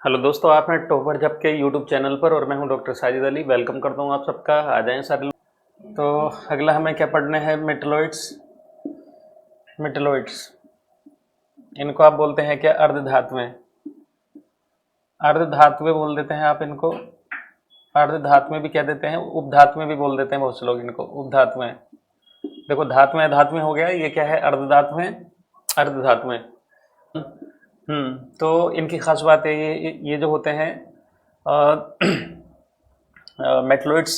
Hello दोस्तों, आप हैं टॉपर जब के यूट्यूब चैनल पर और मैं हूं डॉक्टर साजिद अली। वेलकम करता हूं आप सबका। आ जाएं सारे लोग। तो अगला हमें क्या पढ़ने हैं? मेटलॉइड्स। मेटलॉइड्स इनको आप बोलते हैं क्या? अर्धधातुएं। अर्धधातुएं बोल देते हैं आप इनको। अर्धधातुएं भी कह देते हैं, उपधातुएं भी बोल देते हैं बहुत से लोग इनको। उपधातुएं, देखो धातुएं धातुएं हो गया, ये क्या है? अर्धधातुएं, अर्धधातुएं। तो इनकी खास बात है ये जो होते हैं metalloids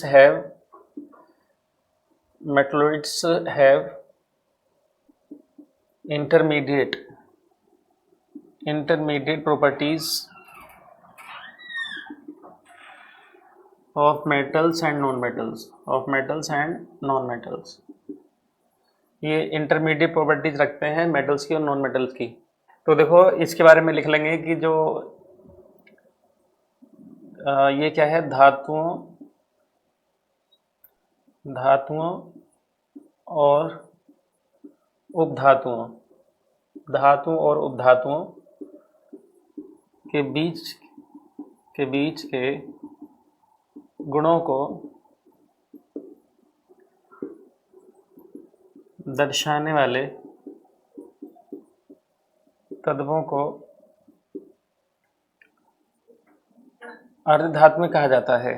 have intermediate properties of metals and non-metals। ये इंटरमीडिएट प्रॉपर्टीज रखते हैं मेटल्स की और नॉन मेटल्स की। तो देखो इसके बारे में लिख लेंगे कि जो ये क्या है? धातुओं और उपधातुओं, धातुओं और उपधातुओं के बीच के गुणों को दर्शाने वाले तत्वों को अर्धधातुएं कहा जाता है।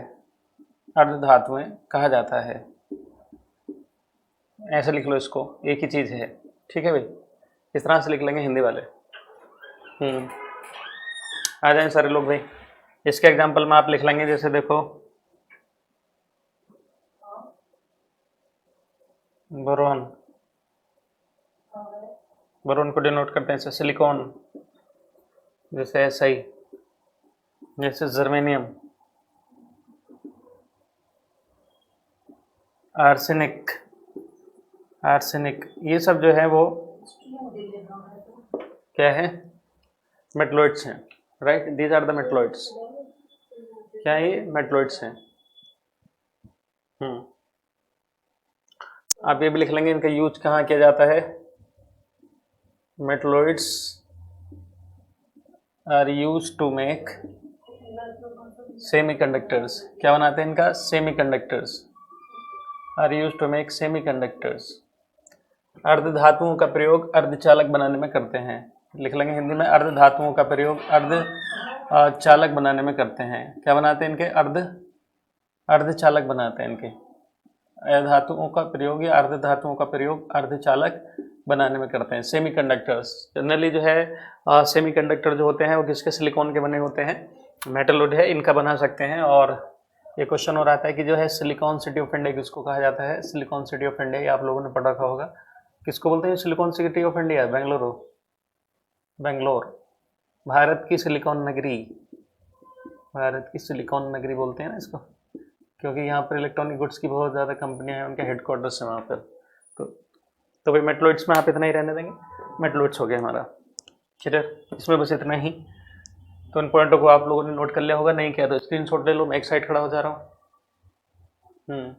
अर्धधातुएं कहा जाता है, ऐसे लिख लो इसको, एक ही चीज़ है। ठीक है भाई, इस तरह से लिख लेंगे हिंदी वाले। आ जाएं सारे लोग भाई। इसके एग्जाम्पल में आप लिख लेंगे, जैसे देखो बोरोन, बोरोन को डिनोट करते हैं जैसे सिलिकॉन, जैसे एसआई, जैसे जर्मेनियम, आर्सेनिक, ये सब जो है वो क्या है? मेटलॉइड्स हैं। Right, these are the metalloids. क्या है ये? मेटलॉइड्स हैं। आप ये भी लिख लेंगे इनका यूज कहाँ किया जाता है। Metalloids are use to make semiconductors. क्या बनाते हैं इनका? Semiconductors. Are use to make semiconductors. अर्धधातुओं का प्रयोग अर्धचालक बनाने में करते हैं। लिख लेंगे हिंदी में, अर्धधातुओं का प्रयोग अर्धचालक बनाने में करते हैं। क्या बनाते हैं इनके? अर्धचालक बनाते हैं इनके। धातुओं का प्रयोग या अर्धधातुओं का प्रयोग अर्धचालक बनाने में करते हैं। सेमीकंडक्टर्स जनरली जो है सेमीकंडक्टर जो होते हैं वो किसके? सिलिकॉन के बने होते हैं। मेटलवुड है, इनका बना सकते हैं। और ये क्वेश्चन और आता है कि जो है सिलिकॉन सिटी ऑफ इंडिया किसको कहा जाता है? सिलिकॉन सिटी ऑफ इंडिया, ये आप लोगों ने पढ़ रखा होगा। किसको बोलते हैं silicon city of India? Bengaluru, Bangalore, Bharat की सिलिकॉन नगरी। भारत की सिलिकॉन नगरी बोलते हैं ना इसको, क्योंकि यहाँ पर इलेक्ट्रॉनिक गुड्स की बहुत ज़्यादा कंपनियां हैं, उनके हेडक्वार्टर्स हैं वहाँ पर। तो भाई मेटलॉइड्स में आप इतना ही रहने देंगे। मेटलॉइड्स हो गया हमारा क्लियर, इसमें बस इतना ही। तो इन पॉइंटों को आप लोगों ने नोट कर लिया होगा, नहीं किया तो स्क्रीनशॉट ले लो, मैं एक साइड खड़ा हो जा रहा हूँ।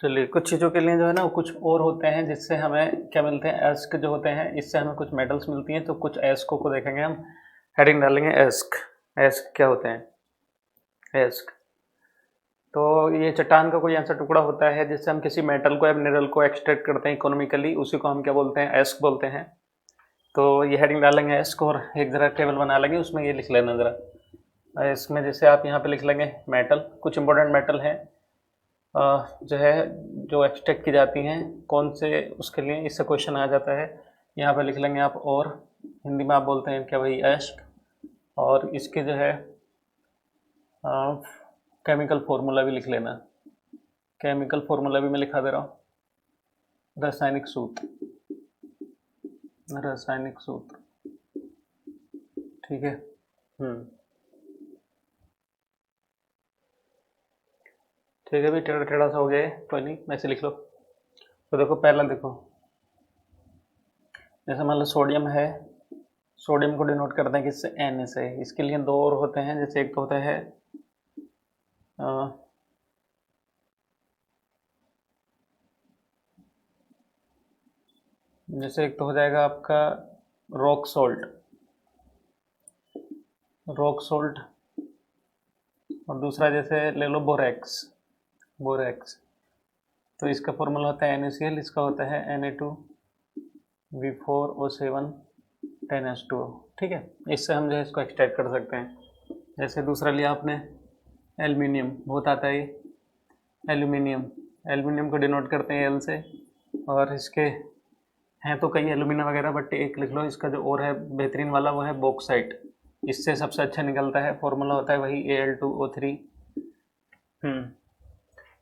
चलिए, कुछ चीज़ों के लिए जो है ना कुछ और होते हैं जिससे हमें क्या मिलते हैं? एस्क जो होते हैं, इससे हमें कुछ मेडल्स मिलती हैं। तो कुछ एस्को को देखेंगे हम, हेडिंग डालेंगे एस्क। एस्क क्या होते हैं? एस्क तो ये चट्टान का कोई ऐसा टुकड़ा होता है जिससे हम किसी मेटल को या मिनरल को एक्सट्रैक्ट करते हैं इकोनॉमिकली, उसी को हम क्या बोलते हैं? एस्क बोलते हैं। तो ये हेडिंग डालेंगे एस्क, और एक ज़रा टेबल बना लेंगे, उसमें ये लिख लेना ज़रा। इसमें जैसे आप यहाँ पे लिख लेंगे मेटल, कुछ इंपॉर्टेंट मेटल हैं जो है जो एक्सट्रैक्ट की जाती हैं, कौन से उसके लिए इससे क्वेश्चन आ जाता है। यहाँ पे लिख लेंगे आप, और हिंदी में आप बोलते हैं क्या भाई? एस्क। और इसके जो है केमिकल फार्मूला भी लिख लेना। केमिकल फार्मूला भी मैं लिखा दे रहा हूँ, रासायनिक सूत्र, रासायनिक सूत्र। ठीक है। ठीक है भाई, टेढ़ा टेढ़ा सा हो गया है, कोई नहीं, ऐसे लिख लो। तो देखो पहला देखो, जैसे मान लो सोडियम है, सोडियम को डिनोट करते हैं किससे? Na से। इसके लिए दो और होते हैं, जैसे एक तो होता है जैसे एक तो हो जाएगा आपका रॉक सॉल्ट, और दूसरा जैसे ले लो बोरेक्स, तो इसका फॉर्मूला होता है NaCl, इसका होता है Na2V4O7 10H2O। ठीक है, इससे हम जो है इसको एक्सट्रैक्ट कर सकते हैं। जैसे दूसरा लिया आपने एल्युमिनियम, बहुत आता है ये एल्युमिनियम को डिनोट करते हैं L से, और इसके हैं तो कई एल्यूमिना वगैरह, बट एक लिख लो इसका जो और है बेहतरीन वाला, वो है बॉक्साइट। इससे सबसे अच्छा निकलता है, फॉर्मूला होता है वही Al2O3।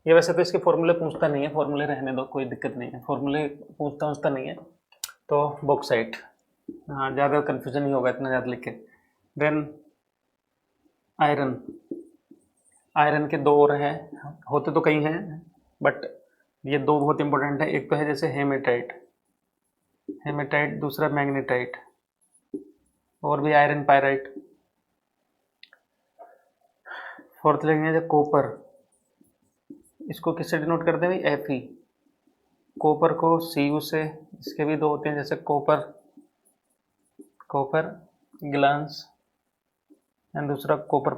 ये वैसे तो इसके फॉर्मूले पूछता नहीं है, फॉर्मूले रहने दो, कोई दिक्कत नहीं है, फॉर्मूले पूछता नहीं है। तो बॉक्साइट, हाँ ज़्यादा कन्फ्यूजन नहीं होगा इतना ज़्यादा लिख के। देन आयरन के दो और हैं, होते तो कई हैं बट ये दो बहुत इंपॉर्टेंट है। एक तो है जैसे हेमेटाइट, दूसरा मैग्नेटाइट, और भी आयरन पायराइट। फोर्थ लेंगे जो कॉपर, इसको किससे डिनोट करते हैं भाई? Fe। कॉपर को Cu से, इसके भी दो होते हैं जैसे कॉपर ग्लांस, एंड दूसरा कॉपर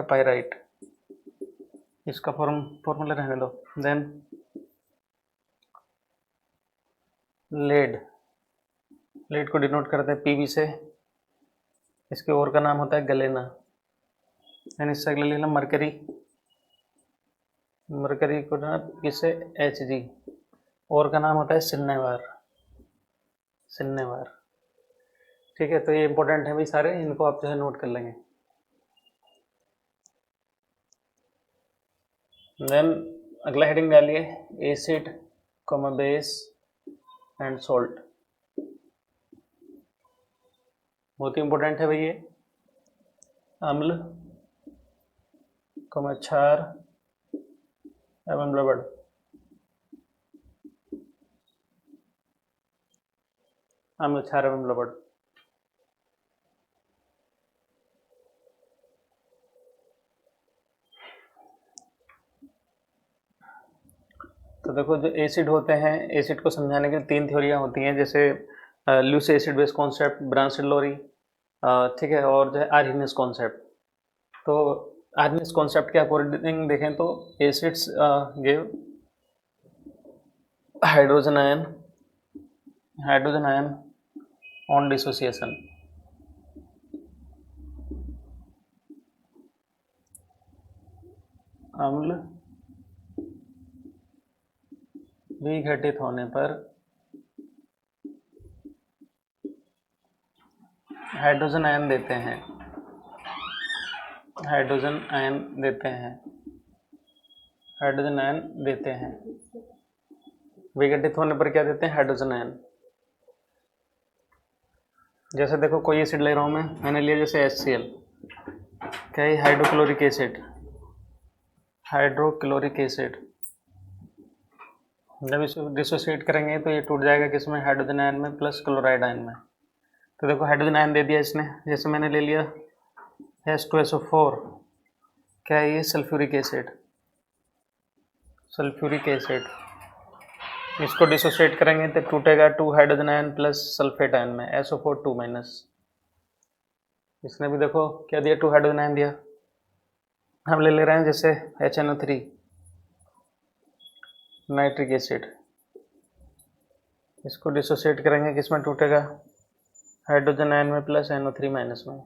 पायराइट। इसका फॉर्मूला रहने दो। देन लेड को डिनोट करते हैं Pb से, इसके और का नाम होता है गलेना। एंड इससे अगले ले लेना मरकरी को ना किससे? Hg, और का नाम होता है सिन्नेवार। ठीक है, तो ये इंपॉर्टेंट है भाई सारे, इनको आप जो है नोट कर लेंगे। देन अगला हेडिंग डालिए एसिड, बेस एंड सॉल्ट। बहुत ही इंपॉर्टेंट है भाई ये। अम्ल, क्षार एवं लवण। अम्ल, क्षार एवं लवण। तो देखो जो एसिड होते हैं, एसिड को समझाने के लिए तीन थ्योरियाँ होती हैं, जैसे लूसी एसिड बेस कॉन्सेप्ट, ब्रांसलोरी, ठीक है, और जो है आर्हेनियस कॉन्सेप्ट। तो आर्हेनियस कॉन्सेप्ट के अकॉर्डिंग देखें तो acids give hydrogen ion on dissociation. अम्ल विघटित होने पर हाइड्रोजन आयन देते हैं, विघटित होने पर क्या देते हैं? Hydrogen ion. जैसे देखो कोई एसिड ले रहा हूँ मैंने लिया जैसे HCl, क्या है? Hydrochloric acid. जब इसको डिसोसिएट करेंगे तो ये टूट जाएगा किसमें? हाइड्रोजन आयन में प्लस क्लोराइड आयन में। तो देखो हाइड्रोजन आयन दे दिया इसने, जैसे मैंने ले लिया H2SO4, क्या है ये? Sulphuric acid. इसको डिसोसिएट करेंगे तो टूटेगा 2 hydrogen ion plus sulphate ion में, SO4 2 माइनस। इसने भी देखो क्या दिया? 2 हाइड्रोजन आयन दिया। हम ले रहे हैं जैसे HNO3, नाइट्रिक एसिड। इसको डिसोसिएट करेंगे किसमें टूटेगा? हाइड्रोजन आयन में प्लस NO3 माइनस में।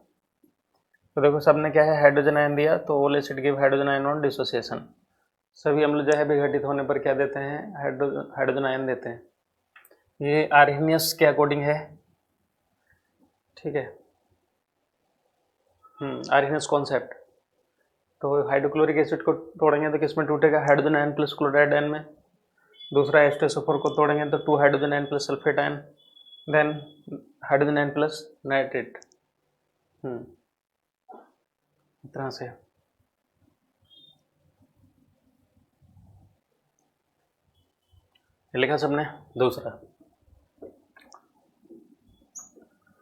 तो देखो सबने क्या है? हाइड्रोजन आयन दिया, तो all acid give hydrogen ion on dissociation. सभी अम्ल जो है विघटित होने पर क्या देते हैं? हाइड्रोजन आयन देते हैं। ये आर्हेनियस के अकॉर्डिंग है, ठीक है, आर्हेनियस कॉन्सेप्ट। तो हाइड्रोक्लोरिक एसिड को तोड़ेंगे तो किसमें टूटेगा? Hydrogen ion plus chloride ion में। दूसरा H2SO4 को तोड़ेंगे तो 2 hydrogen ion plus sulphate ion, then hydrogen ion plus nitrate. इस तरह से लिखा सबने। दूसरा,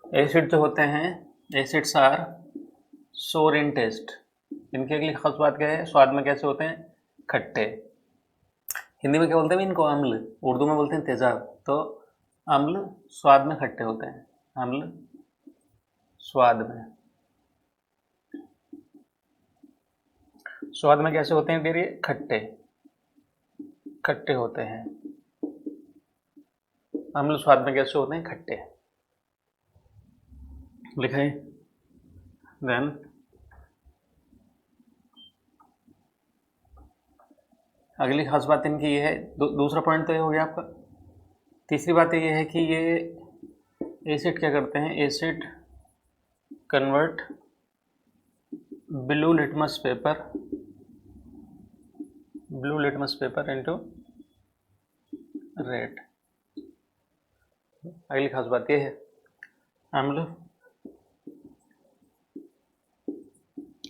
एसिड जो होते हैं, एसिड्स आर सोर इन टेस्ट। इनकी अगली खास बात क्या है? स्वाद में कैसे होते हैं? खट्टे। हिंदी में क्या बोलते हैं इनको? अम्ल। उर्दू में बोलते हैं तेजाब। तो अम्ल स्वाद में खट्टे होते हैं, अम्ल स्वाद में। स्वाद में कैसे होते हैं फिर ये? खट्टे, खट्टे होते हैं। अम्ल स्वाद में कैसे होते हैं? खट्टे। लिखा है। देन अगली खास बात इनकी ये है, दूसरा पॉइंट तो ये हो गया आपका। तीसरी बात ये है कि ये एसिड क्या करते हैं? Acid convert blue litmus paper, blue litmus paper into red. अगली खास बात ये है, अम्ल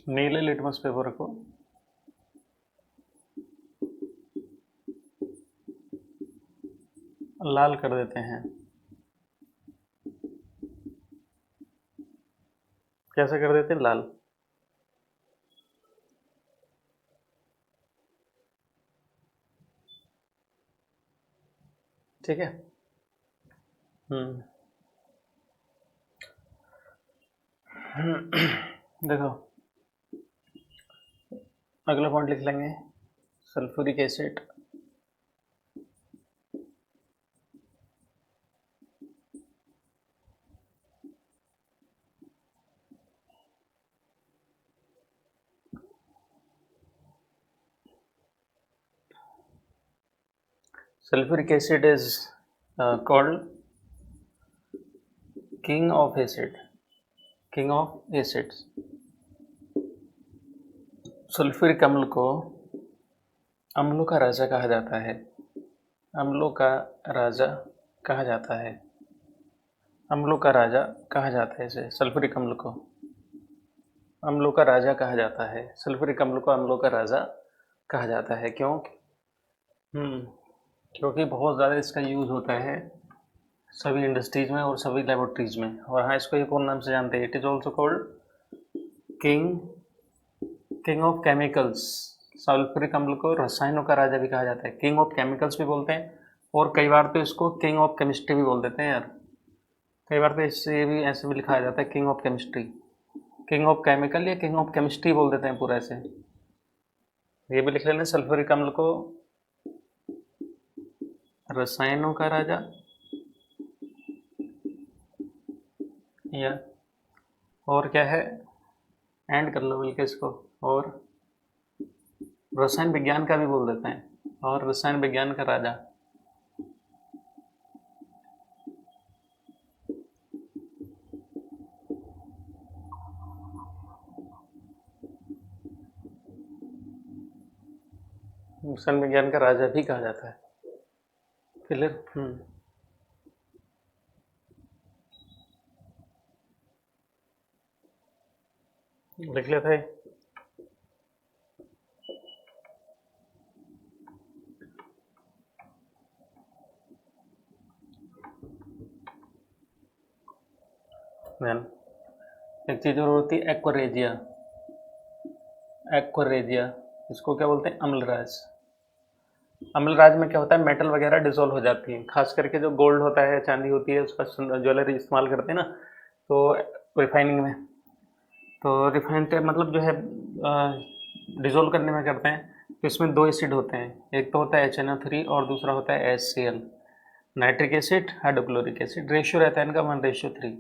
नीले लिटमस पेपर को लाल कर देते हैं। कैसे कर देते हैं? लाल। ठीक है। देखो अगला पॉइंट लिख लेंगे, sulphuric acid sulfuric acid is called king of acid, king of acids। Sulphuric अम्ल को अम्लों का राजा कहा जाता है, अम्लों का राजा कहा जाता है, अम्लों का राजा कहा जाता है इसे, सल्फ्यूरिक अम्ल को अम्लों का राजा कहा जाता है, सल्फ्यूरिक अम्ल को अम्लों का राजा कहा जाता है। क्यों? क्योंकि बहुत ज़्यादा इसका यूज़ होता है सभी इंडस्ट्रीज में और सभी लेबोरेटरीज में। और हाँ, इसको एक और नाम से जानते हैं, it is also called king of chemicals. Sulphuric अम्ल को रसायनों का राजा भी कहा जाता है, किंग ऑफ केमिकल्स भी बोलते हैं, और कई बार तो इसको किंग ऑफ केमिस्ट्री भी बोल देते हैं यार। कई बार तो इससे भी ऐसे भी लिखा जाता है, king of chemistry, king of chemical या किंग ऑफ केमिस्ट्री बोल देते हैं पूरा ऐसे। ये भी लिख लेना, सल्फ्यूरिक अम्ल को रसायनों का राजा या और क्या है, एंड कर लो बल्कि इसको, और रसायन विज्ञान का भी बोल देते हैं, और रसायन विज्ञान का राजा। रसायन विज्ञान का राजा भी कहा जाता है। क्लियर? लिख लेते हैं। देन एक चीज़ और होती है, एक्वरेजिया। एक्वरेजिया, इसको क्या बोलते हैं? अम्लराज। अम्लराज में क्या होता है? मेटल वगैरह डिसॉल्व हो जाती है, खास करके जो गोल्ड होता है, चांदी होती है, उसका ज्वेलरी इस्तेमाल करते हैं ना, तो रिफाइनिंग में, तो रिफाइंड मतलब जो है डिसॉल्व करने में करते हैं। तो इसमें दो एसिड होते हैं, एक तो होता है HNO3 और दूसरा होता है HCl, nitric acid, hydrochloric acid. Ratio रहता है इनका 1:3।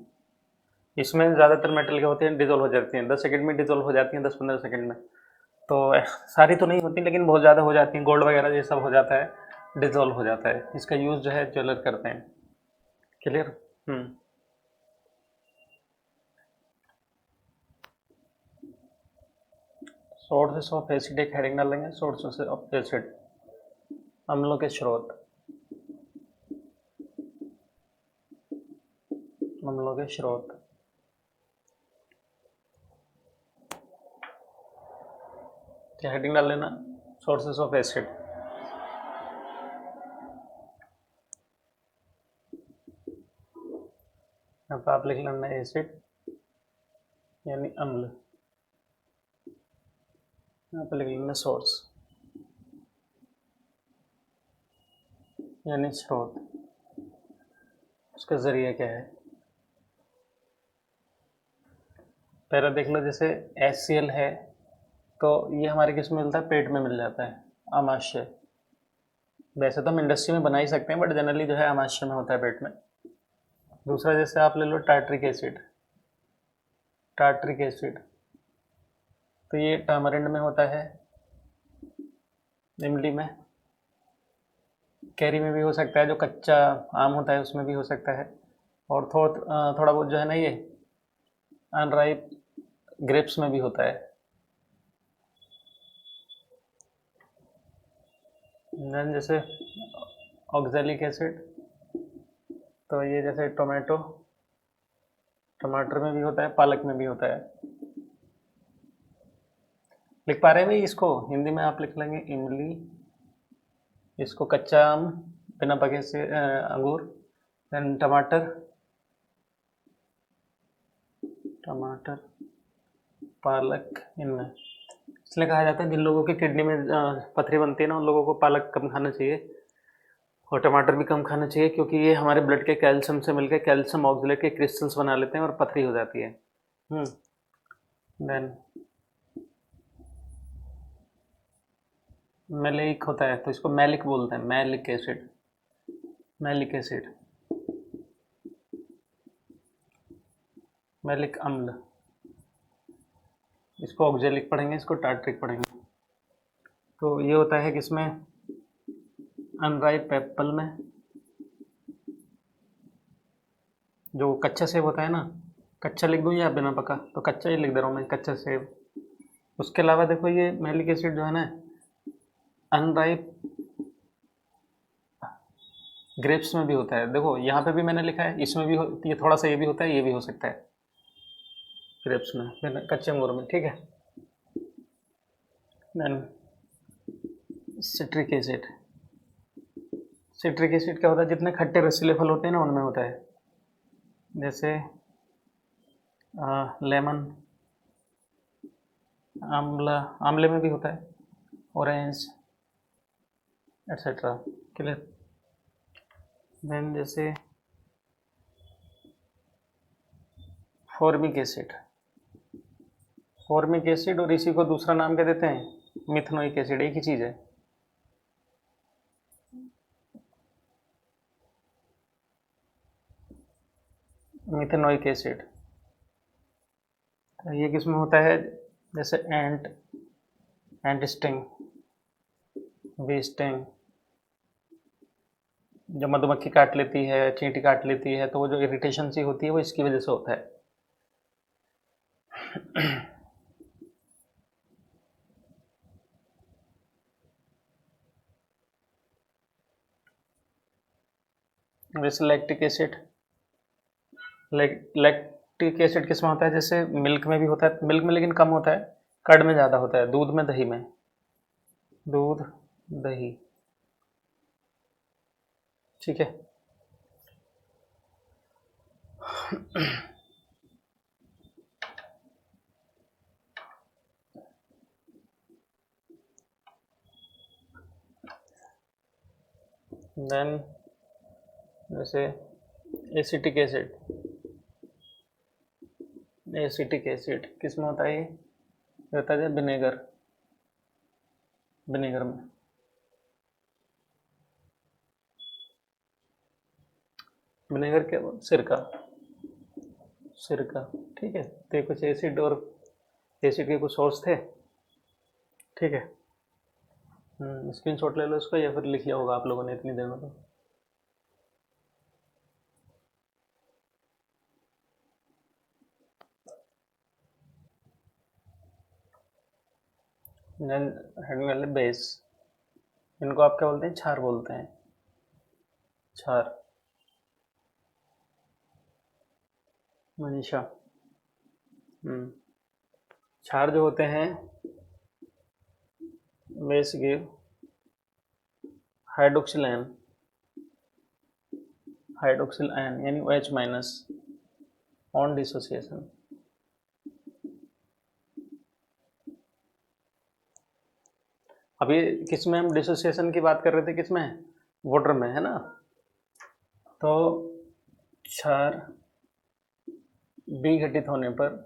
इसमें ज़्यादातर मेटल क्या होते हैं? डिसॉल्व हो जाती हैं, 10 सेकंड में डिसॉल्व हो जाती हैं, 10-15 सेकंड में। तो सारी तो नहीं होती, लेकिन बहुत ज़्यादा हो जाती हैं, गोल्ड वगैरह ये सब हो जाता है, डिसॉल्व हो जाता है। इसका यूज़ जो है ज्वेलर करते हैं। क्लियर? सोर्सेस ऑफ एसिड एक हेडिंग डाल लेंगे, सोर्सेस ऑफ एसिड, अम्लों के स्रोत, अम्लों के स्रोत। क्या हेडिंग डाल लेना? Sources of acid. यहाँ पर आप लिख लेना एसिड यानी अम्ल, यहाँ पर लिख लेना सोर्स। यानी स्रोत, उसका जरिया क्या है। पहला देख लो, जैसे HCl है तो ये हमारे किस में मिलता है, पेट में मिल जाता है, आमाशय। वैसे तो हम इंडस्ट्री में बना ही सकते हैं, बट जनरली जो है आमाशय में होता है, पेट में। दूसरा जैसे आप ले लो टार्ट्रिक एसिड, टार्ट्रिक एसिड तो ये टामरिंड में होता है, इमली में, कैरी में भी हो सकता है, जो कच्चा आम होता है उसमें भी हो सकता है, और थोड़ा बहुत जो है ना ये अनराइप ग्रेप्स में भी होता है। देन जैसे ऑक्जेलिक एसिड तो ये जैसे टोमेटो, टमाटर में भी होता है, पालक में भी होता है। लिख पा रहे हैं भाई इसको, हिंदी में आप लिख लेंगे इमली, इसको कच्चा आम बिना पके से अंगूर, देन टमाटर, टमाटर, पालक, इनमें इसलिए कहा जाता है जिन लोगों की किडनी में पथरी बनती है ना, उन लोगों को पालक कम खाना चाहिए और टमाटर भी कम खाना चाहिए, क्योंकि ये हमारे ब्लड के कैल्शियम से मिलकर कैल्शियम ऑक्सलेट के क्रिस्टल्स बना लेते हैं और पथरी हो जाती है। देन मैलिक होता है तो इसको मैलिक बोलते हैं, malic acid, malic acid, malic अम्ल, इसको ऑक्जेलिक पढ़ेंगे, इसको टार्ट्रिक पढ़ेंगे। तो ये होता है किसमें, अनराइप एप्पल में, जो कच्चा सेब होता है ना, कच्चा लिख दूँ या बिना पका, तो कच्चा ही लिख दे रहा हूँ मैं, कच्चा सेब। उसके अलावा देखो ये मैलिक एसिड जो है ना, अनराइप ग्रेप्स में भी होता है। देखो यहाँ पे भी मैंने लिखा है, इसमें भी ये थोड़ा सा ये भी होता है, ये भी हो सकता है ग्रेप्स में, कच्चे अंगूर में, ठीक है। Then citric acid, citric acid क्या होता है, जितने खट्टे रसीले फल होते हैं ना उनमें होता है, जैसे लेमन, आंवला, आंवले में भी होता है, ऑरेंज एट्सेट्रा, क्लियर। देन जैसे फॉर्मिक एसिड, फॉर्मिक एसिड और इसी को दूसरा नाम क्या देते हैं, मिथनोइक एसिड, एक ही चीज़ है। मिथेनोइक एसिड ये किस में होता है, जैसे एंट स्टिंग, बी स्टिंग, जब मधुमक्खी काट लेती है, चींटी काट लेती है, तो वो जो इरिटेशन सी होती है वो इसकी वजह से होता है। जैसे लैक्टिक एसिड, लैक्टिक एसिड किस में होता है, जैसे मिल्क में भी होता है, मिल्क में लेकिन कम होता है, कर्ड में ज़्यादा होता है, दूध में, दही में, दूध, दही, ठीक है। देन जैसे एसिटिक एसिड, एसिटिक एसिड किस में होता है, ये होता है विनेगर, विनेगर में। विनेगर क्या, सिरका, सिरका, ठीक है। तो ये कुछ एसिड और एसिड के कुछ सोर्स थे, ठीक है। स्क्रीनशॉट ले लो इसको, या फिर लिख लिया होगा आप लोगों ने इतनी देर में तो। देन हेडिंग वाले बेस, इनको आप क्या बोलते हैं, क्षार बोलते हैं, क्षार। मनीषा, क्षार जो होते हैं, base give hydroxyl ion, hydroxyl ion यानी OH माइनस ऑन डिसोसिएशन। अभी किस में हम डिसोसिएशन की बात कर रहे थे, किस में, वाटर में, है ना। तो क्षार विघटित होने पर,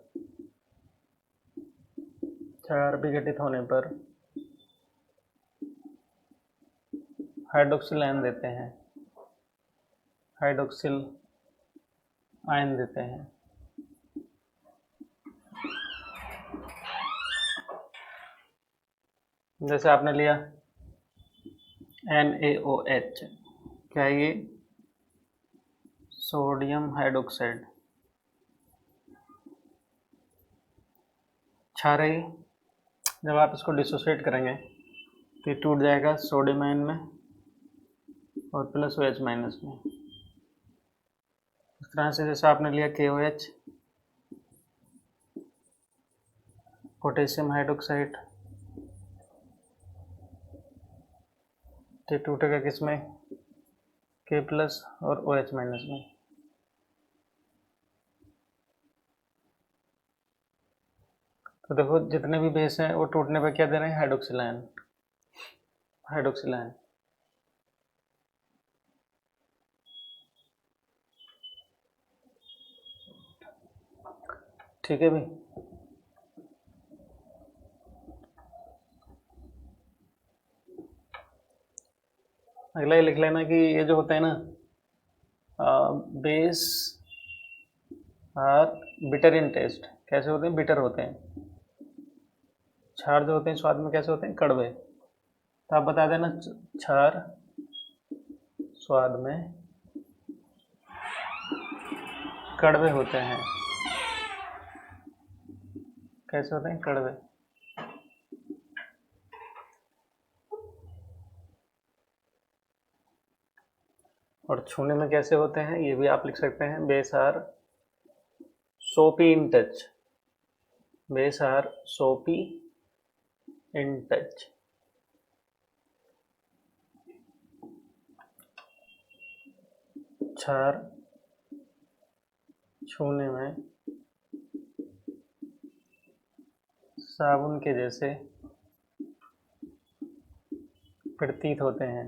क्षार विघटित होने पर हाइड्रोक्सिल आयन देते हैं, हाइड्रोक्सिल आयन देते हैं। जैसे आपने लिया NaOH, क्या है ये? Sodium hydroxide. क्षार है, जब आप इसको डिसोसिएट करेंगे तो ये टूट जाएगा सोडियम आयन में और प्लस OH माइनस में। इस तरह से जैसे आपने लिया KOH, पोटेशियम हाइड्रोक्साइड, तो टूटेगा किस में? K प्लस और OH माइनस में। तो देखो जितने भी बेस हैं वो टूटने पर क्या दे रहे हैं? Hydroxyl ion, hydroxyl ion. ठीक है भाई। अगला ये लिख लेना कि ये जो होते हैं ना, base are bitter in taste. कैसे होते हैं? बिटर होते हैं। क्षार जो होते हैं स्वाद में कैसे होते हैं? कड़वे। तो आप बता देना क्षार स्वाद में कड़वे होते हैं। कैसे होते हैं? कड़वे। और छूने में कैसे होते हैं? ये भी आप लिख सकते हैं, बेस आर सोपी इन टच, बेस आर सोपी इन टच। क्षार छूने में साबुन के जैसे प्रतीत होते हैं,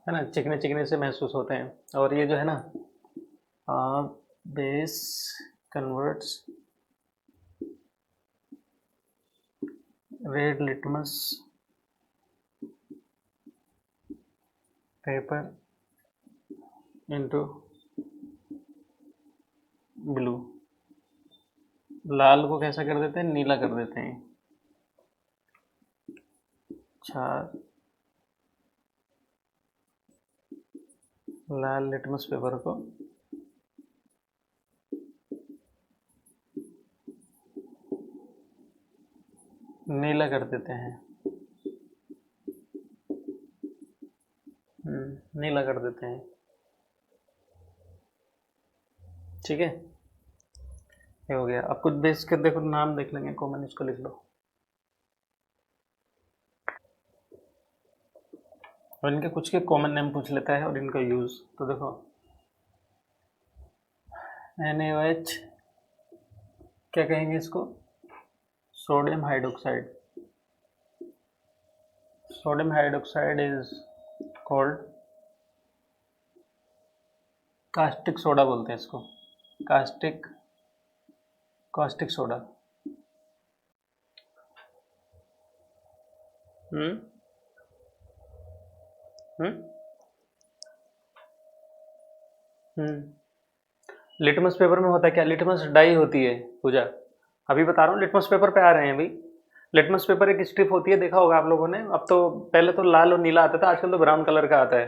है ना, चिकने चिकने से महसूस होते हैं। और ये जो है ना, base converts red litmus paper into blue. लाल को कैसा कर देते हैं? नीला कर देते हैं। क्षार लाल लिटमस पेपर को नीला कर देते हैं, नीला कर देते हैं। ठीक है, ये हो गया। अब कुछ बेस के देखो नाम देख लेंगे कॉमन, इसको लिख लो और इनके कुछ के कॉमन नेम पूछ लेता है और इनका यूज। तो देखो NaOH क्या कहेंगे इसको? Sodium hydroxide. Sodium hydroxide is called caustic soda, बोलते हैं इसको caustic, caustic soda. Litmus paper में होता है क्या? लिटमस डाई होती है पूजा, अभी बता रहा हूँ। लिटमस पेपर पे आ रहे हैं अभी। लिटमस पेपर एक स्ट्रिप होती है, देखा होगा आप लोगों ने। अब तो पहले तो लाल और नीला आता था, आजकल तो ब्राउन कलर का आता है।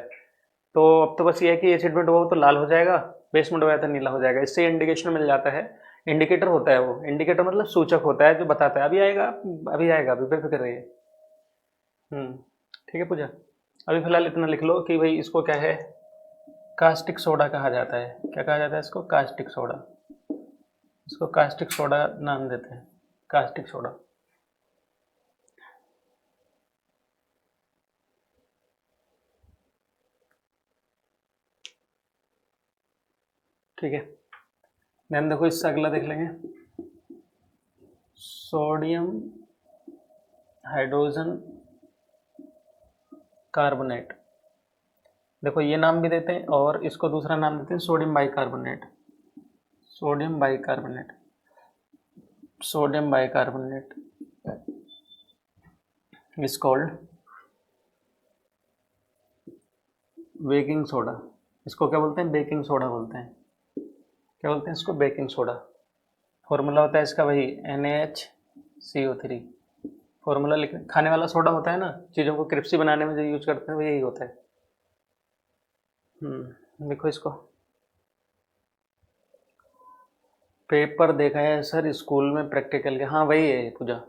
तो अब तो बस ये है कि एसिड में डुबाओ तो लाल हो जाएगा, बेस में डुबाया तो नीला हो जाएगा। इससे इंडिकेशन मिल जाता है। इंडिकेटर होता है वो, इंडिकेटर मतलब सूचक होता है जो बताता है। अभी आएगा, अभी आएगा, अभी बेफिक्र रहिए। ठीक है पूजा, अभी फिलहाल इतना लिख लो कि भाई इसको क्या है? कास्टिक सोडा कहा जाता है। क्या कहा जाता है इसको? Caustic soda. इसको कास्टिक सोडा नाम देते हैं, कास्टिक सोडा। ठीक है, देन देखो इससे अगला देख लेंगे। Sodium hydrogen carbonate. देखो ये नाम भी देते हैं और इसको दूसरा नाम देते हैं sodium bicarbonate. Sodium bicarbonate, sodium bicarbonate is called baking soda. इसको क्या बोलते हैं? बेकिंग सोडा बोलते हैं। क्या बोलते हैं इसको? Baking soda. फॉर्मूला होता है इसका वही NaHCO3। फॉर्मूला लिख, खाने वाला सोडा होता है ना, चीज़ों को क्रिस्पी बनाने में जो यूज करते हैं वो यही होता है। देखो इसको, पेपर देखा है सर स्कूल में प्रैक्टिकल के, हाँ वही है पूजा।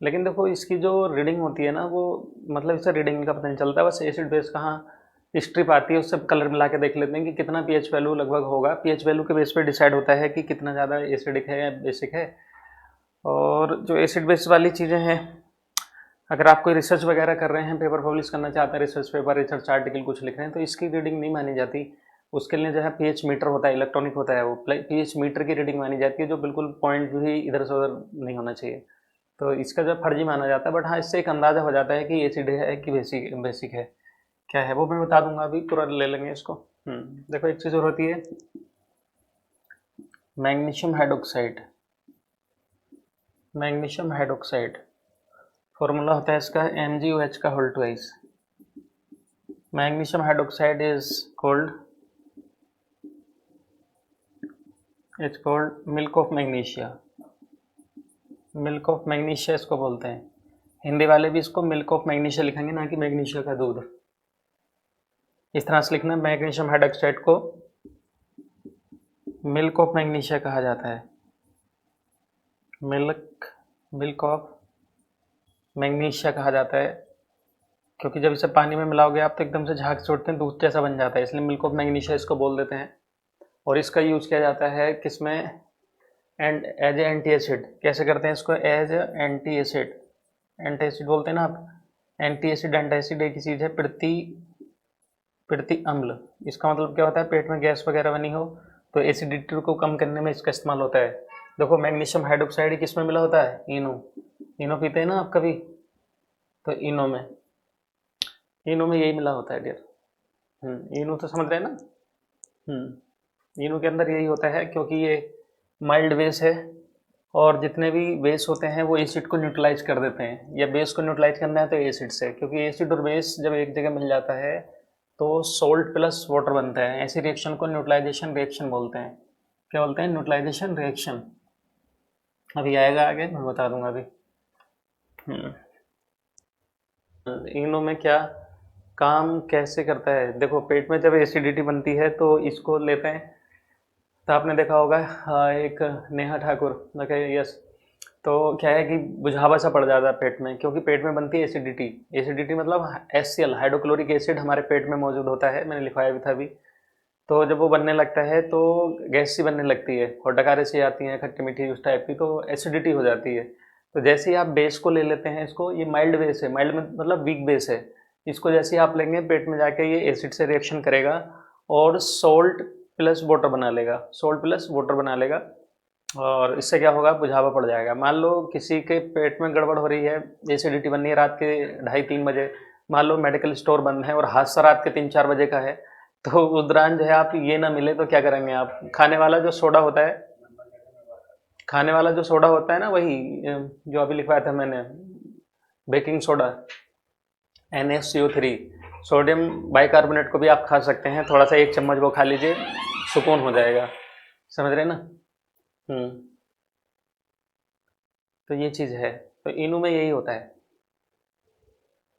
लेकिन देखो इसकी जो रीडिंग होती है ना वो, मतलब इससे रीडिंग का पता नहीं चलता, बस एसिड बेस कहाँ स्ट्रिप आती है उससे कलर मिला के देख लेते हैं कि कितना pH वैल्यू लगभग होगा। pH वैल्यू के बेस पे डिसाइड होता है कि कितना ज़्यादा एसिडिक है या बेसिक है। और जो एसिड बेस वाली चीज़ें हैं, अगर आप कोई रिसर्च वगैरह कर रहे हैं, पेपर पब्लिश करना चाहते हैं, रिसर्च पेपर, रिसर्च आर्टिकल कुछ लिख रहे हैं, तो इसकी रीडिंग नहीं मानी जाती। उसके लिए जो है pH मीटर होता है, इलेक्ट्रॉनिक होता है, वो pH मीटर की रीडिंग मानी जाती है, जो बिल्कुल पॉइंट भी इधर से उधर नहीं होना चाहिए। तो इसका जो फर्जी माना जाता है, बट हाँ इससे एक अंदाज़ा हो जाता है कि एसिड है कि बेसिक है। क्या है वो मैं बता दूंगा, अभी पूरा ले लेंगे इसको। देखो एक चीज़ और होती है, magnesium hydroxide. Magnesium hydroxide formula होता है इसका MgOH का whole twice. Magnesium hydroxide is called milk of magnesia. Milk of magnesia इसको बोलते हैं। हिंदी वाले भी इसको मिल्क ऑफ मैग्नीशिया लिखेंगे, ना कि मैग्नीशिया का दूध। इस तरह से लिखना, मैग्नीशियम हाइड्रोक्साइड को मिल्क ऑफ मैग्नीशिया कहा जाता है। मिल्क ऑफ मैग्नीशिया कहा जाता है, क्योंकि जब इसे पानी में मिलाओगे आप तो एकदम से झाग छोड़ते हैं, दूध जैसा बन जाता है, इसलिए मिल्क ऑफ मैग्नीशिया इसको बोल देते हैं। और इसका यूज किया जाता है किसमें? And as a anti acid. कैसे करते हैं इसको? As anti acid. Anti acid बोलते हैं ना आप, एंटी एसिड एंटासिड एक ही चीज़ है। प्रति अम्ल, इसका मतलब क्या होता है? पेट में गैस वगैरह बनी हो तो एसिडिटी को कम करने में इसका इस्तेमाल होता है। देखो मैग्नीशियम हाइड्रोक्साइड किस में मिला होता है? इनो पीते हैं ना आप कभी, तो इनो में यही मिला होता है डियर। इनो तो समझ रहे हैं ना। इनो के अंदर यही होता है, क्योंकि ये माइल्ड बेस है और जितने भी बेस होते हैं वो एसिड को न्यूट्रलाइज कर देते हैं, या बेस को न्यूट्रलाइज करना है तो एसिड से, क्योंकि एसिड और बेस जब एक जगह मिल जाता है तो सोल्ट प्लस वाटर बनता है। ऐसी रिएक्शन को न्यूट्रलाइजेशन रिएक्शन बोलते हैं। क्या बोलते हैं? Neutralisation reaction. अभी आएगा आगे, मैं बता दूंगा अभी। इनो में क्या काम कैसे करता है? देखो पेट में जब एसिडिटी बनती है तो इसको लेते हैं, तो आपने देखा होगा एक नेहा ठाकुर देखिए, यस, तो क्या है कि बुझावा सा पड़ जाता है पेट में, क्योंकि पेट में बनती है एसिडिटी। एसिडिटी मतलब HCl, हाइड्रोक्लोरिक एसिड हमारे पेट में मौजूद होता है, मैंने लिखवाया भी था अभी। तो जब वो बनने लगता है तो गैस सी बनने लगती है और डकारे सी आती हैं, खट्टी मीठी उस टाइप की, तो एसिडिटी हो जाती है। तो जैसे ही आप बेस को ले लेते हैं, इसको, ये माइल्ड बेस है, माइल्ड मतलब वीक बेस है, इसको जैसे ही आप लेंगे पेट में जाके ये एसिड से रिएक्शन करेगा और सोल्ट प्लस वाटर बना लेगा, सोल्ट प्लस वाटर बना लेगा। और इससे क्या होगा? बुझावा पड़ जाएगा। मान लो किसी के पेट में गड़बड़ हो रही है, एसिडिटी बननी है रात के 2:30-3 बजे, मान लो मेडिकल स्टोर बंद है और हादसा रात के 3-4 बजे का है, तो उस दौरान जो है आप ये ना मिले तो क्या करेंगे आप? खाने वाला जो सोडा होता है, खाने वाला जो सोडा होता है ना, वही जो अभी लिखवाया था मैंने, baking soda NaCO3, sodium bicarbonate को भी आप खा सकते हैं, थोड़ा सा 1 चम्मच वो खा लीजिए, सुकून हो जाएगा। समझ रहे ना? तो ये चीज़ है, तो इनू में यही होता है।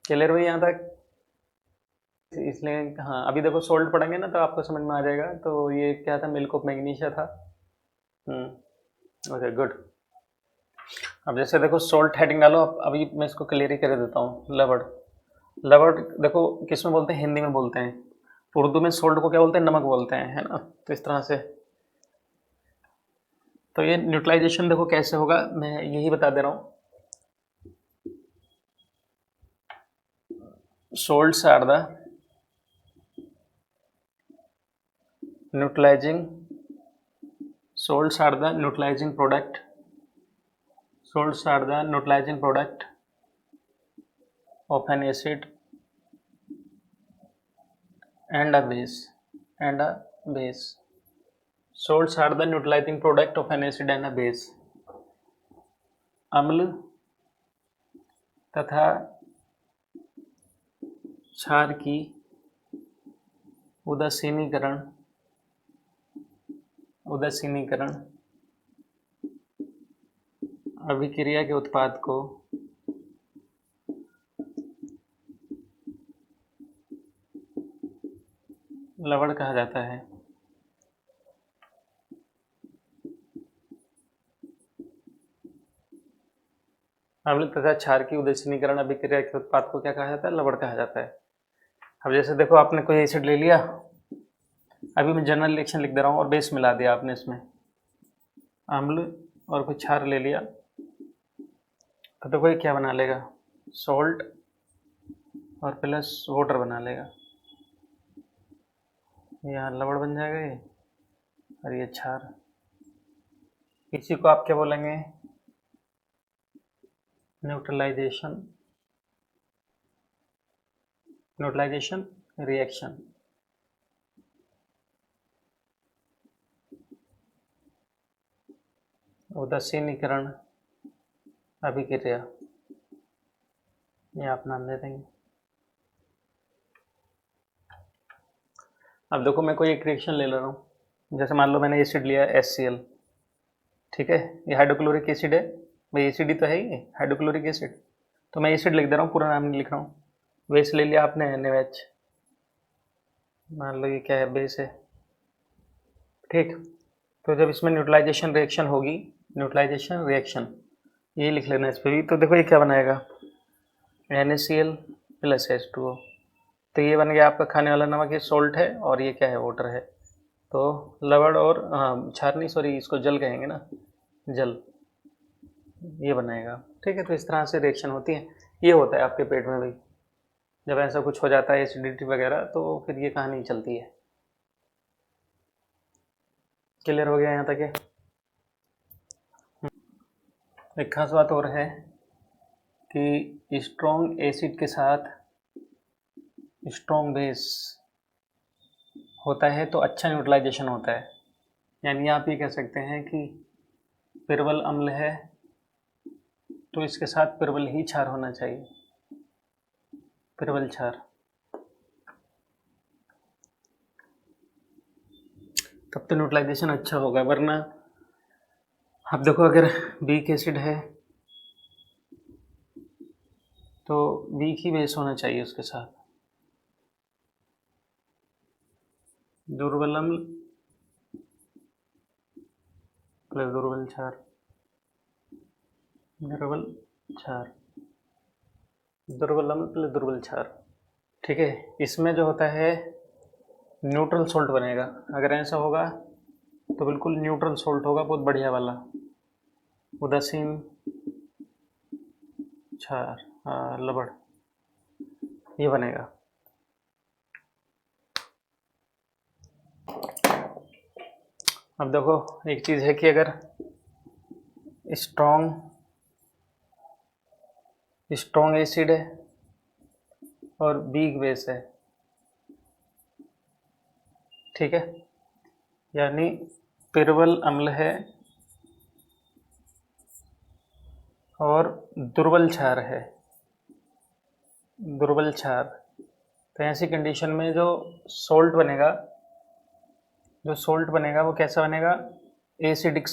क्लियर हुई यहाँ तक? इसलिए हाँ, अभी देखो सोल्ट पढ़ेंगे ना तो आपको समझ में आ जाएगा। तो ये क्या था? मिल्क ऑफ मैग्नीशिया था। Okay good. अब जैसे देखो सोल्ट हेडिंग डालो, अभी मैं इसको क्लियर ही कर देता हूँ। लवड़, लवड़ देखो किस में बोलते हैं? हिंदी में बोलते हैं। उर्दू में सोल्ट को क्या बोलते हैं? नमक बोलते हैं, है ना? तो इस तरह से, तो ये न्यूट्रलाइजेशन देखो कैसे होगा, मैं यही बता दे रहा हूँ। Salts are the neutralizing salts are the neutralizing product, salts are the neutralizing product of an acid and a base. Salts are the neutralizing product of an acid and a base. अम्ल तथा क्षार की उदासीनीकरण अभिक्रिया के उत्पाद को लवण कहा जाता है। अम्ल तथा क्षार की उदासीनीकरण अभिक्रिया के उत्पाद को क्या कहा जाता है? लवण कहा जाता है। अब जैसे देखो, आपने कोई एसिड ले लिया, अभी मैं जनरल रिएक्शन लिख दे रहा हूँ और बेस मिला दिया आपने इसमें, अम्ल और कोई क्षार ले लिया, तो देखो ये क्या बना लेगा? सॉल्ट और प्लस वाटर बना लेगा। यहाँ लवण बन जाएगा ये, और ये क्षार। इसी को आप क्या बोलेंगे? Neutralisation reaction. उदासीनीकरण अभिक्रिया, ये आप नाम दे देंगे। अब देखो, मैं कोई एक रिएक्शन ले रहा हूँ, जैसे मान लो मैंने एसिड लिया HCl, ठीक है, ये हाइड्रोक्लोरिक एसिड है भाई, एसिड ही तो है ये, हाइड्रोक्लोरिक एसिड। तो मैं एसिड लिख दे रहा हूँ, पूरा नाम नहीं लिख रहा हूँ। बेस ले लिया आपने NaOH, मान लो ये क्या है? बेस है, ठीक। तो जब इसमें न्यूट्रलाइजेशन रिएक्शन होगी, ये लिख लेना इस पर भी। तो देखो ये क्या बनाएगा? NaCl plus H2O। तो ये बन गया आपका खाने वाला नमक, ये सॉल्ट है, और ये क्या है? वाटर है। तो लवण और क्षार नहीं, सॉरी, इसको जल कहेंगे ना, जल, ये बनाएगा, ठीक है। तो इस तरह से रिएक्शन होती है। ये होता है आपके पेट में भाई, जब ऐसा कुछ हो जाता है एसिडिटी वगैरह, तो फिर ये कहानी चलती है। क्लियर हो गया यहाँ तक है? एक खास बात और है कि स्ट्रॉन्ग एसिड के साथ स्ट्रॉन्ग बेस होता है तो अच्छा न्यूट्रलाइजेशन होता है। यानी आप ये कह सकते हैं कि प्रबल अम्ल है तो इसके साथ प्रबल ही क्षार होना चाहिए, प्रबल क्षार, तब तो न्यूट्रलाइजेशन अच्छा होगा। वरना अब देखो, अगर वीक एसिड है तो वीक ही बेस होना चाहिए उसके साथ। दुर्बल अम्ल प्लस दुर्बल क्षार, दुर्बल अम्ल प्लस दुर्बल क्षार, ठीक है। इसमें जो होता है न्यूट्रल सोल्ट बनेगा। अगर ऐसा होगा तो बिल्कुल न्यूट्रल सोल्ट होगा, बहुत बढ़िया वाला, उदासीन क्षार, लवण, ये बनेगा। अब देखो, एक चीज़ है कि अगर स्ट्रॉन्ग एसिड है और वीक बेस है, ठीक है, यानी प्रबल अम्ल है और दुर्बल क्षार है, तो ऐसी कंडीशन में जो सोल्ट बनेगा वो कैसा बनेगा? एसिडिक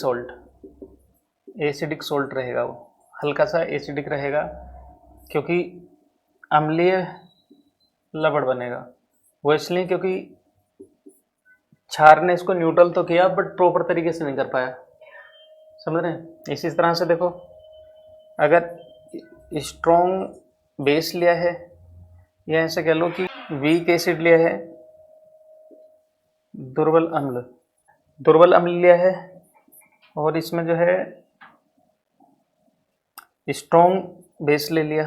सोल्ट रहेगा, वो हल्का सा एसिडिक रहेगा, क्योंकि अम्लीय लवण बनेगा। वो इसलिए क्योंकि क्षार ने इसको न्यूट्रल तो किया बट प्रॉपर तरीके से नहीं कर पाया, समझ रहे हैं? इसी तरह से देखो, अगर स्ट्रॉन्ग बेस लिया है, या ऐसे कह लो कि वीक एसिड लिया है, दुर्बल अम्ल लिया है, और इसमें जो है स्ट्रॉन्ग बेस ले लिया,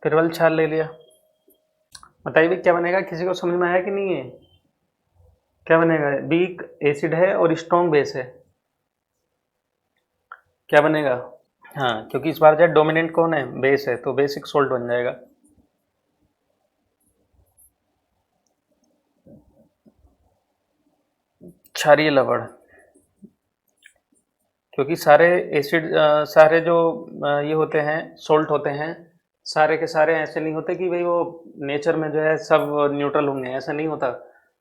प्रबल क्षार ले लिया। बताइए क्या बनेगा? किसी को समझ में आया कि नहीं है? क्या बनेगा? वीक एसिड है और स्ट्रॉन्ग बेस है, क्या बनेगा? हाँ, क्योंकि इस बार जो डोमिनेंट कौन है? बेस है, तो बेसिक सोल्ट बन जाएगा। क्षारीय लवण, क्योंकि सारे एसिड सारे जो ये होते हैं सोल्ट होते हैं, सारे के सारे ऐसे नहीं होते कि भाई वो नेचर में जो है सब न्यूट्रल होंगे, ऐसा नहीं होता।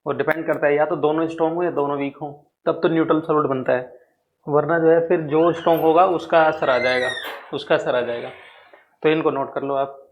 वो डिपेंड करता है, या तो दोनों स्ट्रॉन्ग हो या दोनों वीक हो, तब तो न्यूट्रल सोल्ट बनता है। वरना जो है फिर जो स्ट्रॉन्ग होगा उसका असर आ जाएगा, उसका असर आ जाएगा। तो इनको नोट कर लो आप।